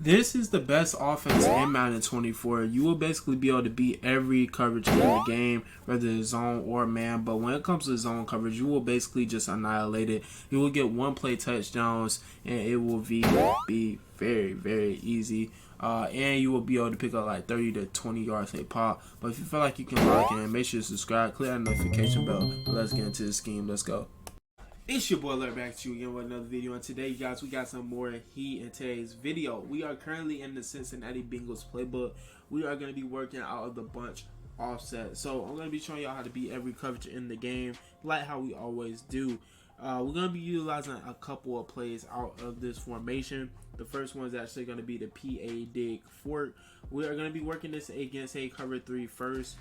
This is the best offense in Madden 24. You will basically be able to beat every coverage in the game, whether it's zone or man. But when it comes to zone coverage, you will basically just annihilate it. You will get one play touchdowns, and it will be very, very easy. And you will be able to pick up like 30 to 20 yards a pop. But if you feel like you can lock in, make sure to subscribe, click that notification bell. But let's get into the scheme. Let's go. It's your boy Alert back to you again with another video, and today, guys, we got some more heat in today's video. We are currently in the Cincinnati Bengals playbook. We are going to be working out of the bunch offset. So I'm going to be showing y'all how to beat every coverage in the game, like how we always do. We're going to be utilizing a couple of plays out of this formation. The first one is actually going to be the PA dig fork. We are going to be working this against a cover 3 first.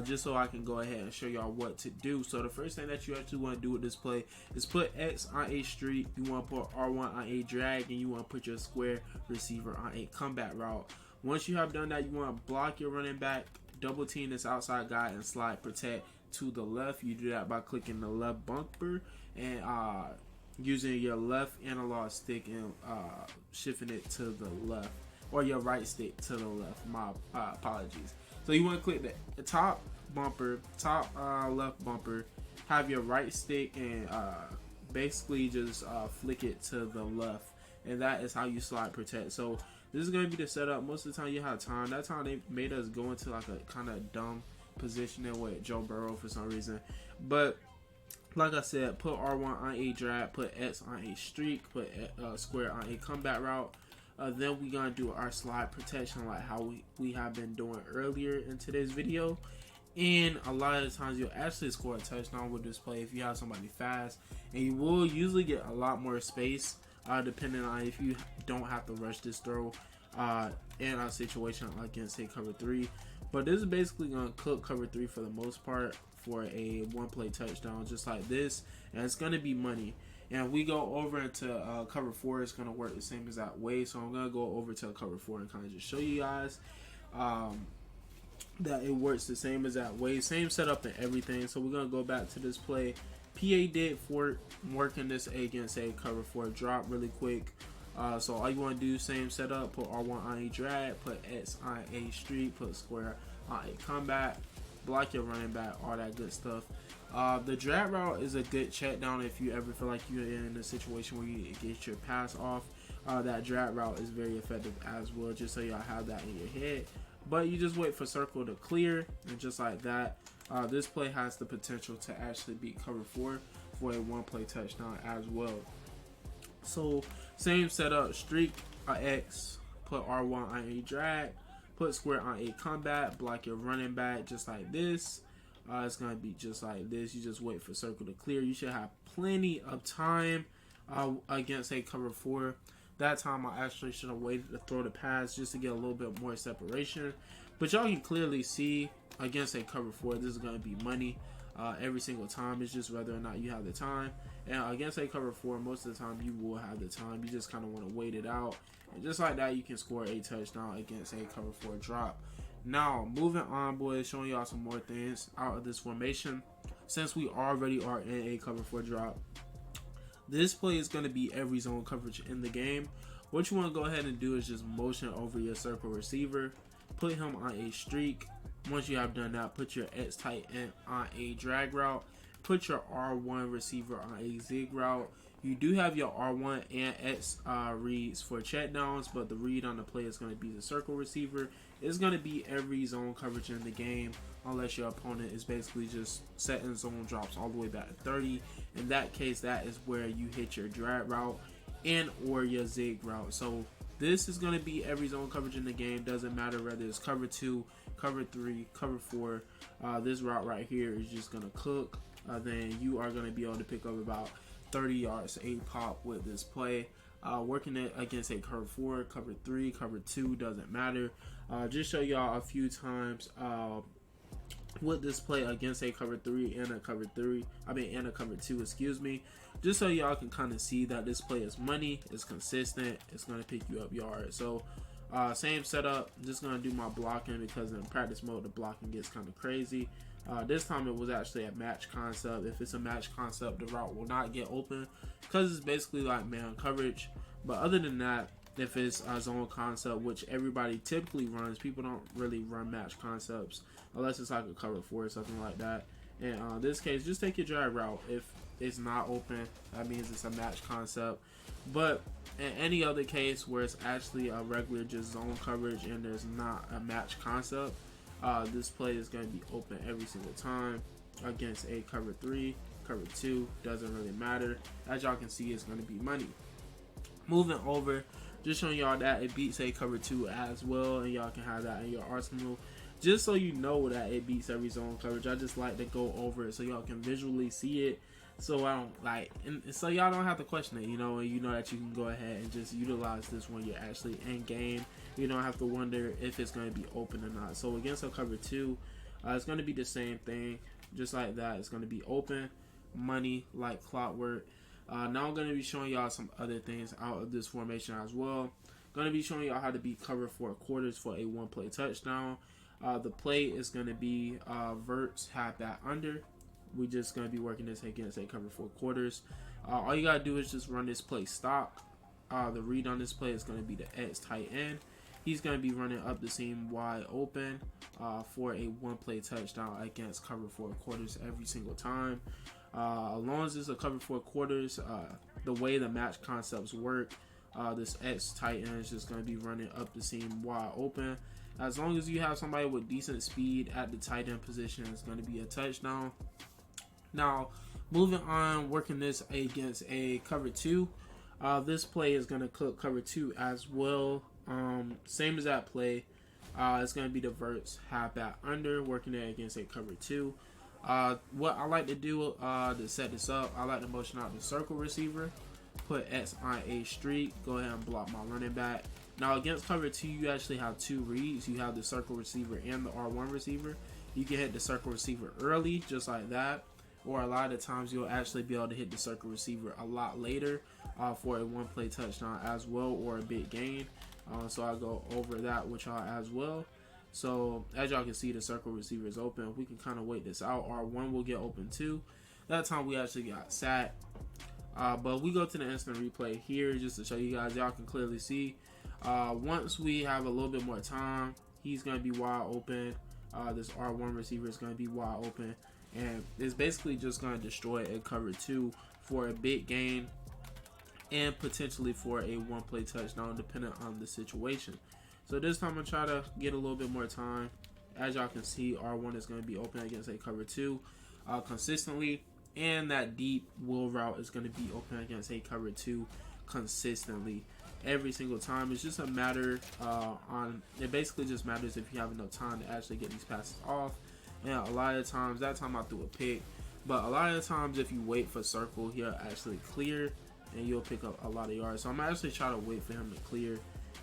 Just so I can go ahead and show y'all what to do. So the first thing that you actually want to do with this play is put X on a streak, you want to put R1 on a drag, and you want to put your square receiver on a comeback route. Once you have done that, you want to block your running back, double team this outside guy, and slide protect to the left. You do that by clicking the left bumper and using your left analog stick and shifting it to the left, or your right stick to the left. My apologies. So you want to click the top bumper, top left bumper, have your right stick, and basically just flick it to the left. And that is how you slide protect. So this is going to be the setup. Most of the time you have time. That time they made us go into like a kind of dumb positioning with Joe Burrow for some reason. But like I said, put R1 on a drag, put X on a streak, put square on a comeback route. Then we're going to do our slide protection like how we have been doing earlier in today's video. And a lot of the times you'll actually score a touchdown with this play if you have somebody fast. And you will usually get a lot more space depending on if you don't have to rush this throw in a situation against a cover 3. But this is basically going to cook cover 3 for the most part for a one play touchdown just like this. And it's going to be money. And we go over into cover 4, it's going to work the same exact way. So I'm going to go over to cover 4 and kind of just show you guys that it works the same exact way. Same setup and everything. So we're going to go back to this play. PA dig fork, working this against a cover 4 drop really quick. So all you want to do, same setup, put R1 on a drag, put X on a streak, put square on a comeback, block your running back, all that good stuff. The drag route is a good check down if you ever feel like you're in a situation where you get your pass off. That drag route is very effective as well, just so y'all have that in your head. But you just wait for circle to clear, and just like that, this play has the potential to actually beat cover 4 for a one play touchdown as well. So same setup, streak X, put R1 on a drag, put square on a comeback, block your running back just like this. It's going to be just like this. You just wait for circle to clear. You should have plenty of time against a cover 4. That time I actually should have waited to throw the pass just to get a little bit more separation. But y'all can clearly see against a cover 4, this is going to be money every single time. It's just whether or not you have the time. And against a cover 4, most of the time you will have the time. You just kind of want to wait it out. And just like that, you can score a touchdown against a cover 4 drop. Now, moving on, boys, showing y'all some more things out of this formation. Since we already are in a cover 4 drop, this play is going to be every zone coverage in the game. What you want to go ahead and do is just motion over your circle receiver, put him on a streak. Once you have done that, put your X tight end on a drag route, put your R1 receiver on a zig route. You do have your R1 and X reads for check downs, but the read on the play is going to be the circle receiver. It's going to be every zone coverage in the game unless your opponent is basically just setting zone drops all the way back to 30. In that case, that is where you hit your drag route and or your zig route. So this is going to be every zone coverage in the game. Doesn't matter whether it's cover 2, cover 3, cover 4. This route right here is just going to cook. Then you are going to be able to pick up about 30 yards a pop with this play. Working it against a cover 4, cover 3, cover 2, doesn't matter. Just show y'all a few times with this play against a cover 3 and a cover 2, excuse me. Just so y'all can kind of see that this play is money, it's consistent, it's going to pick you up yards. So same setup, just going to do my blocking because in practice mode the blocking gets kind of crazy. This time it was actually a match concept. If it's a match concept, the route will not get open because it's basically like man coverage. But other than that, if it's a zone concept, which everybody typically runs. People don't really run match concepts unless it's like a cover 4 or something like that. And in this case, just take your drag route. If it's not open, that means it's a match concept. But in any other case where it's actually a regular just zone coverage and there's not a match concept, this play is going to be open every single time against a cover 3, cover 2, doesn't really matter. As y'all can see, it's going to be money. Moving over, just showing y'all that it beats a cover 2 as well, and y'all can have that in your arsenal. Just so you know that it beats every zone coverage, I just like to go over it so y'all can visually see it. So I don't like, and so y'all don't have to question it, you know, and you know that you can go ahead and just utilize this when you're actually in game. You don't have to wonder if it's going to be open or not. So against a cover 2, it's going to be the same thing, just like that. It's going to be open, money like clockwork. Now I'm going to be showing y'all some other things out of this formation as well. Going to be showing y'all how to beat cover 4 quarters for a 1-play touchdown. The play is going to be verts halfback under. We're just going to be working this against a cover 4 quarters. All you got to do is just run this play stock. The read on this play is going to be the X tight end. He's going to be running up the seam wide open for a 1-play touchdown against cover 4 quarters every single time. As long as it's a cover 4 quarters, the way the match concepts work, this X tight end is just going to be running up the seam wide open. As long as you have somebody with decent speed at the tight end position, it's going to be a touchdown. Now, moving on, working this against a cover 2. This play is going to cook cover 2 as well. Same as that play. It's going to be the verts halfback under, working it against a cover 2. What I like to do to set this up, I like to motion out the circle receiver, put X on a streak, go ahead and block my running back. Now against cover 2, you actually have 2 reads. You have the circle receiver and the R1 receiver. You can hit the circle receiver early, just like that, or a lot of times you'll actually be able to hit the circle receiver a lot later for a 1-play touchdown as well, or a big gain. So I'll go over that with y'all as well. So as y'all can see, the circle receiver is open. We can kind of wait this out. R1 will get open too. That time we actually got sacked. But we go to the instant replay here just to show you guys. Y'all can clearly see. Once we have a little bit more time, he's going to be wide open. This R1 receiver is going to be wide open. And it's basically just going to destroy a cover 2 for a big gain and potentially for a 1-play touchdown, depending on the situation. So this time I'm going to try to get a little bit more time. As y'all can see, R1 is going to be open against a cover 2 consistently. And that deep wheel route is going to be open against a cover 2 consistently. Every single time. It's just a matter it basically just matters if you have enough time to actually get these passes off. And a lot of times, that time I threw a pick. But a lot of times if you wait for circle, he'll actually clear and you'll pick up a lot of yards. So I'm actually trying to wait for him to clear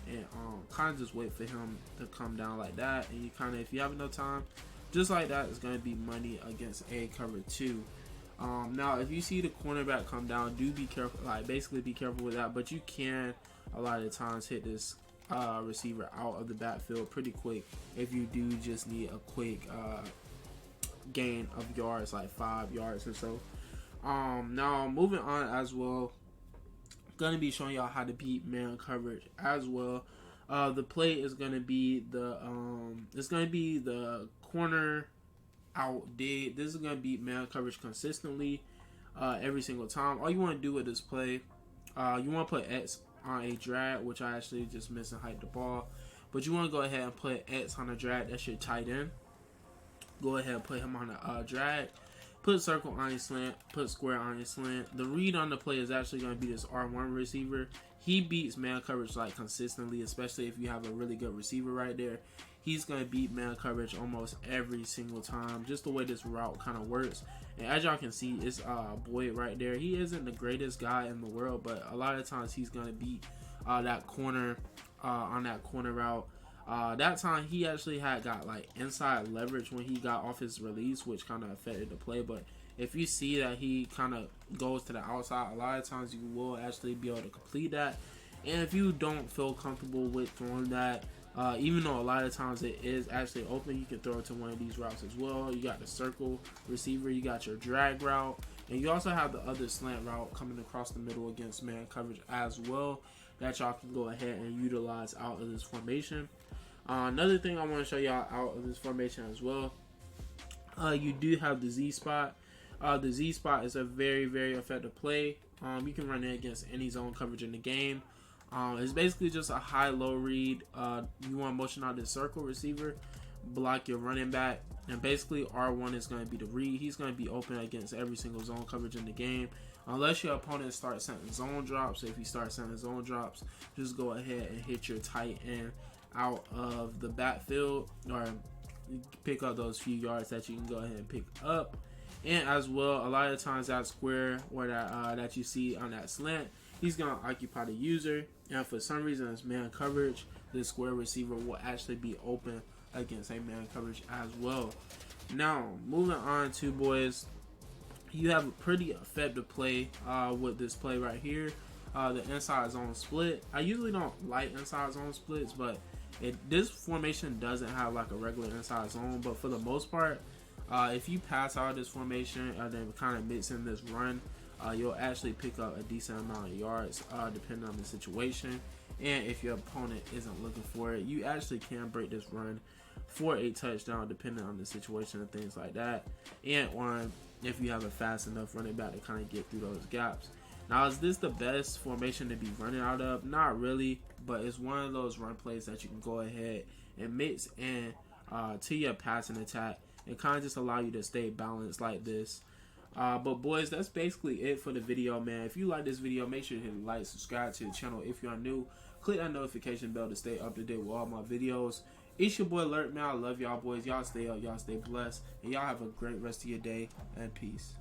and kind of just wait for him to come down like that. And you kind of, if you have enough time, just like that, it's going to be money against a cover 2. Now if you see the cornerback come down, do be careful, like basically be careful with that. But you can a lot of the times hit this receiver out of the backfield pretty quick if you do just need a quick gain of yards, like 5 yards or so. Now moving on as well, gonna be showing y'all how to beat man coverage as well. The play is gonna be the corner out dig. This is gonna beat man coverage consistently every single time. All you want to do with this play, you want to put X on a drag, which I actually just missed and hiked the ball, but you want to go ahead and put X on a drag. That's your tight end. Go ahead and put him on a drag. Put circle on his slant. Put square on his slant. The read on the play is actually going to be this R1 receiver. He beats man coverage like consistently, especially if you have a really good receiver right there. He's going to beat man coverage almost every single time, just the way this route kind of works. And as y'all can see, it's Boyd right there. He isn't the greatest guy in the world, but a lot of times he's going to beat that corner on that corner route. That time he actually got like inside leverage when he got off his release, which kind of affected the play. But if you see that he kind of goes to the outside, a lot of times you will actually be able to complete that. And if you don't feel comfortable with throwing that, even though a lot of times it is actually open, you can throw it to one of these routes as well. You got the circle receiver, you got your drag route, and you also have the other slant route coming across the middle against man coverage as well. that y'all can go ahead and utilize out of this formation. Another thing I want to show y'all out of this formation as well, you do have the Z spot. The Z spot is a very, very effective play. You can run it against any zone coverage in the game. It's basically just a high-low read. You want to motion out the circle receiver, block your running back, and basically R1 is going to be the read. He's going to be open against every single zone coverage in the game, unless your opponent starts sending zone drops. So if you start sending zone drops, just go ahead and hit your tight end out of the backfield, or pick up those few yards that you can go ahead and pick up. And as well, a lot of times that square or that you see on that slant, he's going to occupy the user, and for some reason it's man coverage. The square receiver will actually be open against a man coverage as well. Now, moving on to, boys, you have a pretty effective play with this play right here, the inside zone split. I usually don't like inside zone splits, but this formation doesn't have like a regular inside zone. But for the most part, if you pass out of this formation and then kind of mix in this run, you'll actually pick up a decent amount of yards depending on the situation. And if your opponent isn't looking for it, you actually can break this run for a touchdown depending on the situation and things like that. And on if you have a fast enough running back to kind of get through those gaps. Now, is this the best formation to be running out of? Not really, but it's one of those run plays that you can go ahead and mix in to your passing attack and kind of just allow you to stay balanced like this. But boys, that's basically it for the video, man. If you like this video, make sure to hit like, subscribe to the channel if you're new. Click that notification bell to stay up to date with all my videos. It's your boy Lurk, man. I love y'all, boys. Y'all stay up, y'all stay blessed, and y'all have a great rest of your day, and peace.